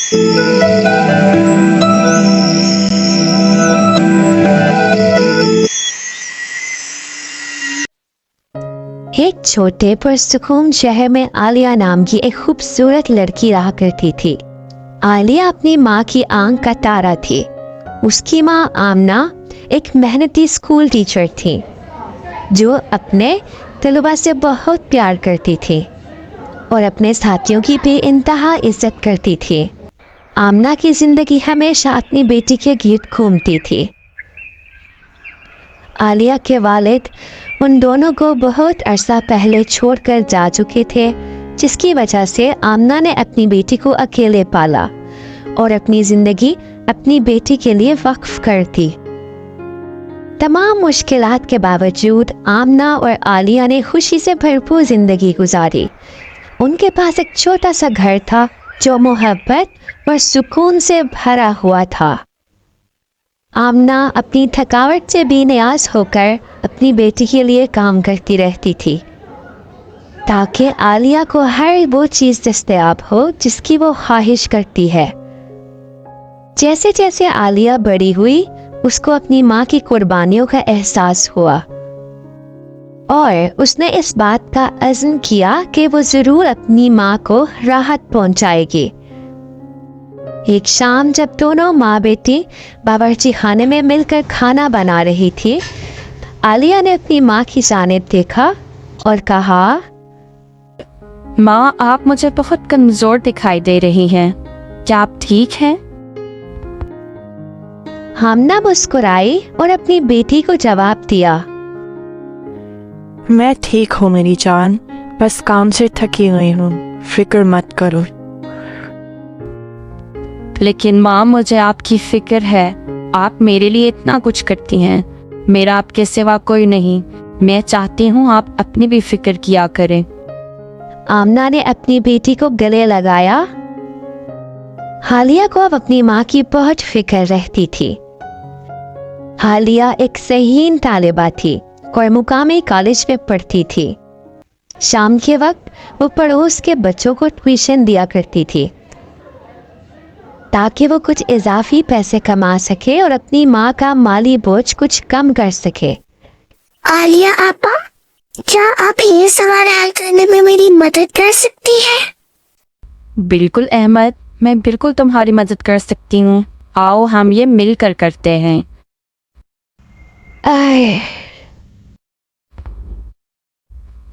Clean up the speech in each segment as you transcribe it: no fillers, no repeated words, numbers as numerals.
ایک چھوٹے پرسکون شہر میں عالیہ نام کی ایک خوبصورت لڑکی رہا کرتی تھی۔ عالیہ اپنی ماں کی آنکھ کا تارا تھی۔ اس کی ماں آمنہ ایک محنتی اسکول ٹیچر تھی جو اپنے طلباء سے بہت پیار کرتی تھی اور اپنے ساتھیوں کی بے انتہا عزت کرتی تھی۔ آمنہ کی زندگی ہمیشہ اپنی بیٹی کے گرد گھومتی تھی۔ عالیہ کے والد ان دونوں کو بہت عرصہ پہلے چھوڑ کر جا چکے تھے، جس کی وجہ سے آمنہ نے اپنی بیٹی کو اکیلے پالا اور اپنی زندگی اپنی بیٹی کے لیے وقف کر دی۔ تمام مشکلات کے باوجود آمنہ اور عالیہ نے خوشی سے بھرپور زندگی گزاری۔ ان کے پاس ایک چھوٹا سا گھر تھا جو محبت اور سکون سے بھرا ہوا تھا۔ آمنہ اپنی تھکاوٹ سے بے نیاز ہو کر اپنی بیٹی کے لیے کام کرتی رہتی تھی تاکہ عالیہ کو ہر وہ چیز دستیاب ہو جس کی وہ خواہش کرتی ہے۔ جیسے جیسے عالیہ بڑی ہوئی، اس کو اپنی ماں کی قربانیوں کا احساس ہوا اور اس نے اس بات کا عزم کیا کہ وہ ضرور اپنی ماں کو راحت پہنچائے گی۔ ایک شام جب دونوں ماں بیٹی باورچی خانے میں مل کر کھانا بنا رہی تھی، عالیہ نے اپنی ماں کی جانب دیکھا اور کہا، ماں، آپ مجھے بہت کمزور دکھائی دے رہی ہیں، کیا آپ ٹھیک ہیں؟ آمنہ مسکرائی اور اپنی بیٹی کو جواب دیا، میں ٹھیک ہوں میری جان، بس کام سے تھکی ہوئی ہوں، فکر مت کرو۔ لیکن ماں، مجھے آپ کی فکر ہے، آپ میرے لیے اتنا کچھ کرتی ہیں، میرا آپ کے سوا کوئی نہیں، میں چاہتی ہوں آپ اپنی بھی فکر کیا کریں۔ آمنہ نے اپنی بیٹی کو گلے لگایا۔ عالیہ کو اب اپنی ماں کی بہت فکر رہتی تھی۔ عالیہ ایک ذہین طالبہ تھی اور مقامی کالج میں پڑھتی تھی۔ شام کے وقت وہ پڑوس کے بچوں کو ٹیوشن دیا کرتی تھی تاکہ وہ کچھ اضافی پیسے کما سکے اور اپنی ماں کا مالی بوجھ کچھ کم کر سکے۔ عالیہ آپا، کیا آپ یہ سوال حل کرنے میں میری مدد کر سکتی ہیں؟ بالکل احمد، میں بالکل تمہاری مدد کر سکتی ہوں، آؤ ہم یہ مل کر کرتے ہیں۔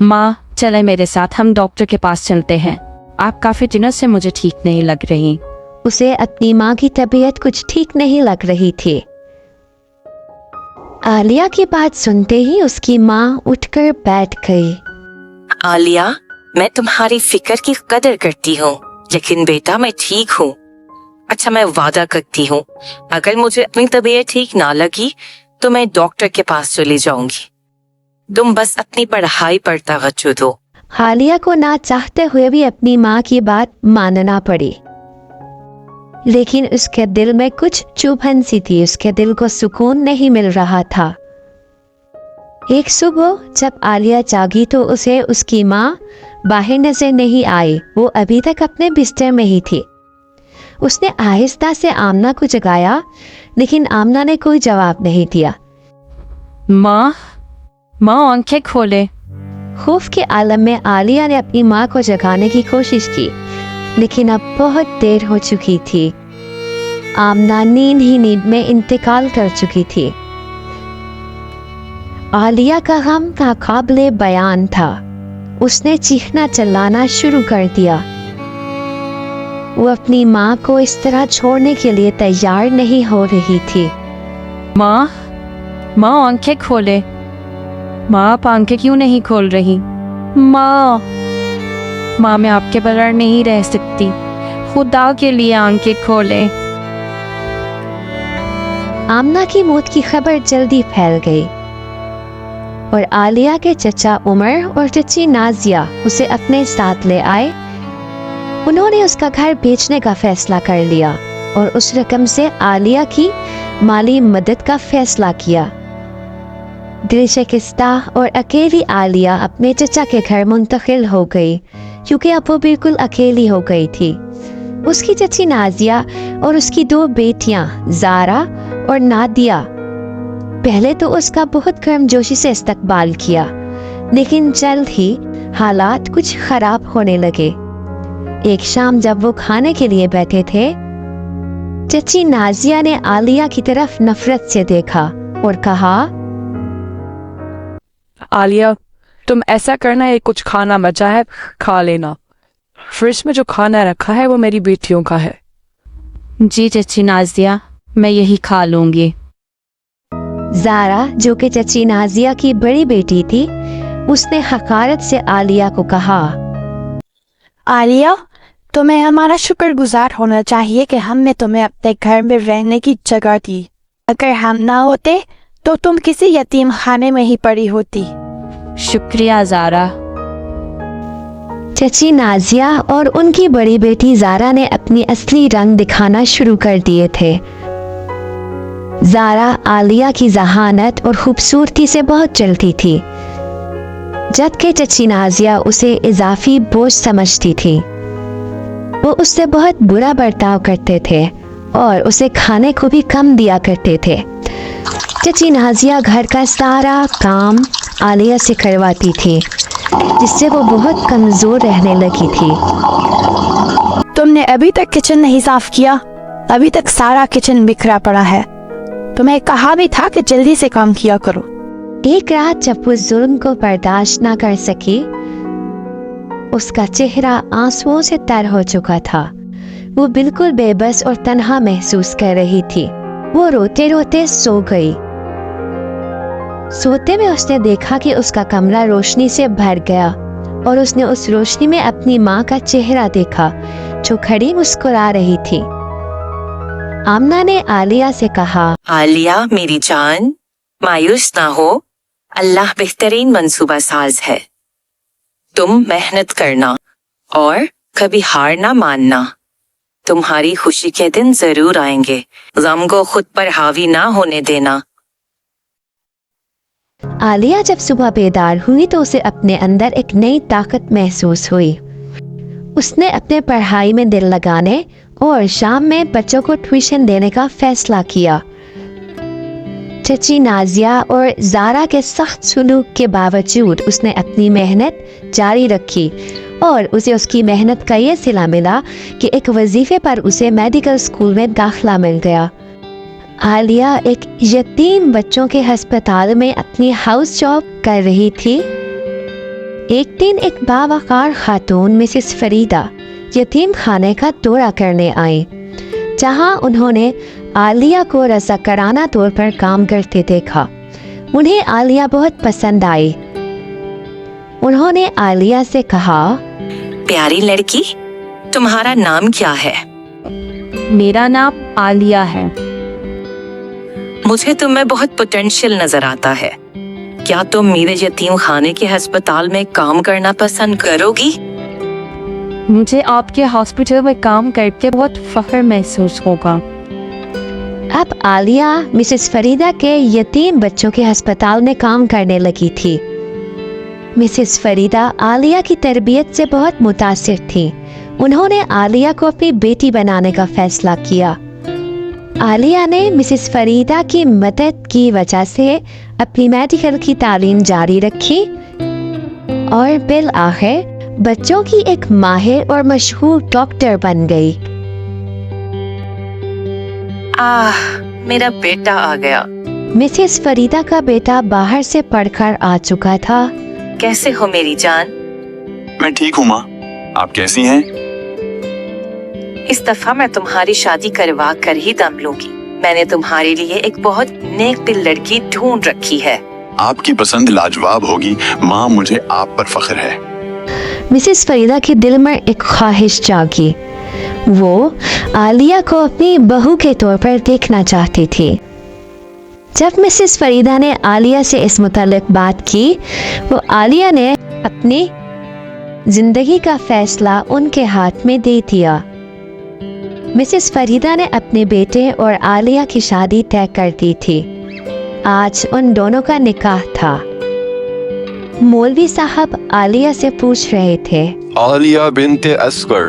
ماں، چلے میرے ساتھ، ہم ڈاکٹر کے پاس چلتے ہیں، آپ کافی دنوں سے مجھے ٹھیک نہیں لگ رہی۔ اسے اپنی ماں کی طبیعت کچھ ٹھیک نہیں لگ رہی تھی۔ عالیہ کی بات سنتے ہی اس کی ماں اٹھ کر بیٹھ گئی۔ عالیہ، میں تمہاری فکر کی قدر کرتی ہوں، لیکن بیٹا میں ٹھیک ہوں۔ اچھا، میں وعدہ کرتی ہوں اگر مجھے اپنی طبیعت ٹھیک نہ لگی تو میں ڈاکٹر کے پاس چلی جاؤں گی۔ تم بس اپنی پڑھائی پر توجہ دو۔ عالیہ کو نہ چاہتے ہوئے بھی اپنی ماں کی بات ماننا پڑی، لیکن اس کے دل میں کچھ چبھن سی تھی، اس کے دل کو سکون نہیں مل رہا تھا۔ ایک صبح جب عالیہ جاگی تو اسے اس کی ماں باہر نظر نہیں آئی، وہ ابھی تک اپنے بستر میں ہی تھی۔ اس نے آہستہ سے آمنہ کو جگایا، لیکن آمنہ نے کوئی جواب نہیں دیا۔ ماں آنکھیں کھولے۔ خوف کے عالم میں عالیہ نے اپنی ماں کو جگانے کی کوشش کی، لیکن اب بہت دیر ہو چکی تھی۔ آمنہ نیند ہی نیند میں انتقال کر چکی تھی۔ عالیہ کا غم ناقابل بیان تھا۔ اس نے چیخنا چلانا شروع کر دیا۔ وہ اپنی ماں کو اس طرح چھوڑنے کے لیے تیار نہیں ہو رہی تھی۔ ماں آنکھیں کھولے۔ ماں، آپ آنکھیں کیوں نہیں کھول رہی؟ ماں میں آپ کے بغیر نہیں رہ سکتی، خدا کے لیے آنکھیں کھولے۔ آمنہ کی موت کی خبر جلدی پھیل گئی اور عالیہ کے چچا عمر اور چچی نازیہ اسے اپنے ساتھ لے آئے۔ انہوں نے اس کا گھر بیچنے کا فیصلہ کر لیا اور اس رقم سے عالیہ کی مالی مدد کا فیصلہ کیا۔ دل شکستہ اور اکیلی عالیہ اپنے چچا کے گھر منتقل ہو گئی، کیونکہ اب وہ بالکل اکیلی ہو گئی تھی۔ اس کی چچی نازیہ اور اس کی 2 بیٹیاں زارا اور نادیہ پہلے تو اس کا بہت گرمجوشی سے استقبال کیا، لیکن جلد ہی حالات کچھ خراب ہونے لگے۔ ایک شام جب وہ کھانے کے لیے بیٹھے تھے، چچی نازیہ نے عالیہ کی طرف نفرت سے دیکھا اور کہا، عالیہ تم ایسا کرنا ہے، کچھ کھانا بچا ہے کھا لینا، فریج میں جو کھانا رکھا ہے وہ میری بیٹیوں کا ہے۔ جی چچی نازیہ، میں یہی کھا لوں گی۔ زارا جو کہ چچی نازیہ کی بڑی بیٹی تھی، اس نے حقارت سے عالیہ کو کہا، عالیہ تمہیں ہمارا شکر گزار ہونا چاہیے کہ ہم نے تمہیں اپنے گھر میں رہنے کی جگہ دی، اگر ہم نہ ہوتے تو تم کسی یتیم خانے میں ہی پڑی ہوتی۔ شکریہ زارا۔ چچی نازیہ اور ان کی بڑی بیٹی زارا نے اپنی اصلی رنگ دکھانا شروع کر دیے تھے۔ زارا عالیہ کی ذہانت اور خوبصورتی سے بہت جلتی تھی، جبکہ چچی نازیہ اسے اضافی بوجھ سمجھتی تھی۔ وہ اس سے بہت برا برتاؤ کرتے تھے اور اسے کھانے کو بھی کم دیا کرتے تھے۔ چچی نازیہ گھر کا سارا کام عالیہ سے کرواتی تھی، جس سے وہ بہت کمزور رہنے لگی تھی۔ تم نے ابھی تک کچن نہیں صاف کیا، ابھی تک سارا کچن بکھرا پڑا ہے، تمہیں کہا بھی تھا کہ جلدی سے کام کیا کرو۔ ایک رات جب وہ ظلم کو برداشت نہ کر سکی، اس کا چہرہ آنسوؤں سے تر ہو چکا تھا۔ وہ بالکل بے بس اور تنہا محسوس کر رہی تھی۔ وہ روتے روتے سو گئی۔ سوتے میں اس نے دیکھا کہ اس کا کمرہ روشنی سے بھر گیا اور اس نے اس روشنی میں اپنی ماں کا چہرہ دیکھا جو کھڑی مسکرا رہی تھی۔ آمنہ نے عالیہ سے کہا، عالیہ میری جان، مایوس نہ ہو، اللہ بہترین منصوبہ ساز ہے۔ تم محنت کرنا اور کبھی ہار نہ ماننا، تمہاری خوشی کے دن ضرور آئیں گے، غم کو خود پر حاوی نہ ہونے دینا۔ عالیہ جب صبح بیدار ہوئی تو اسے اپنے اندر ایک نئی طاقت محسوس ہوئی۔ اس نے اپنے پڑھائی میں دل لگانے اور شام میں بچوں کو ٹیوشن دینے کا فیصلہ کیا۔ چچی نازیہ اور زارا کے سخت سلوک کے باوجود اس نے اپنی محنت جاری رکھی اور اسے اس کی محنت کا یہ صلہ ملا کہ ایک وظیفے پر اسے میڈیکل اسکول میں داخلہ مل گیا۔ عالیہ ایک یتیم بچوں کے ہسپتال میں اپنی ہاؤس جاب کر رہی تھی۔ ایک دن ایک باوقار خاتون مسز فریدہ یتیم خانے کا دورہ کرنے آئیں، جہاں انہوں نے عالیہ کو رضاکارانہ طور پر کام کرتے دیکھا۔ انہیں عالیہ بہت پسند آئی۔ انہوں نے عالیہ سے کہا، پیاری لڑکی، تمہارا نام کیا ہے؟ میرا نام عالیہ ہے۔ مجھے تم میں بہت پوٹینشیل نظر آتا ہے، کیا تم میرے یتیم خانے کے ہسپتال میں کام کرنا پسند کرو گی؟ مجھے آپ کے ہاسپٹل میں کام کر کے بہت فخر محسوس ہوگا۔ اب عالیہ مسز فریدہ کے یتیم بچوں کے ہسپتال میں کام کرنے لگی تھی۔ مسز فریدہ عالیہ کی تربیت سے بہت متاثر تھی۔ انہوں نے عالیہ کو اپنی بیٹی بنانے کا فیصلہ کیا۔ عالیہ نے مسز فریدہ کی مدد کی وجہ سے اپنی میڈیکل کی تعلیم جاری رکھی اور بالآخر بچوں کی ایک ماہر اور مشہور ڈاکٹر بن گئی۔ میرا بیٹا آ گیا۔ مسز فریدہ کا بیٹا باہر سے پڑھ کر آ چکا تھا۔ کیسے ہو میری جان؟ میں ٹھیک ہوں ماں، آپ کیسی ہیں؟ اس دفعہ میں تمہاری شادی کروا کر ہی دم لوں گی۔ میں نے تمہارے لیے ایک بہت نیک دل لڑکی ڈھونڈ رکھی ہے۔ آپ کی پسند لاجواب ہوگی ماں، مجھے آپ پر فخر ہے۔ مسز فریدہ کے دل میں ایک خواہش جاگی۔ وہ عالیہ کو اپنی بہو کے طور پر دیکھنا چاہتی تھی۔ جب مسز فریدہ نے عالیہ سے اس متعلق بات کی، وہ عالیہ نے اپنی زندگی کا فیصلہ ان کے ہاتھ میں دے دیا۔ مسز فریدہ نے اپنے بیٹے اور عالیہ کی شادی طے کر دی تھی۔ آج ان دونوں کا نکاح تھا۔ مولوی صاحب عالیہ سے پوچھ رہے تھے، عالیہ بنت اصغر،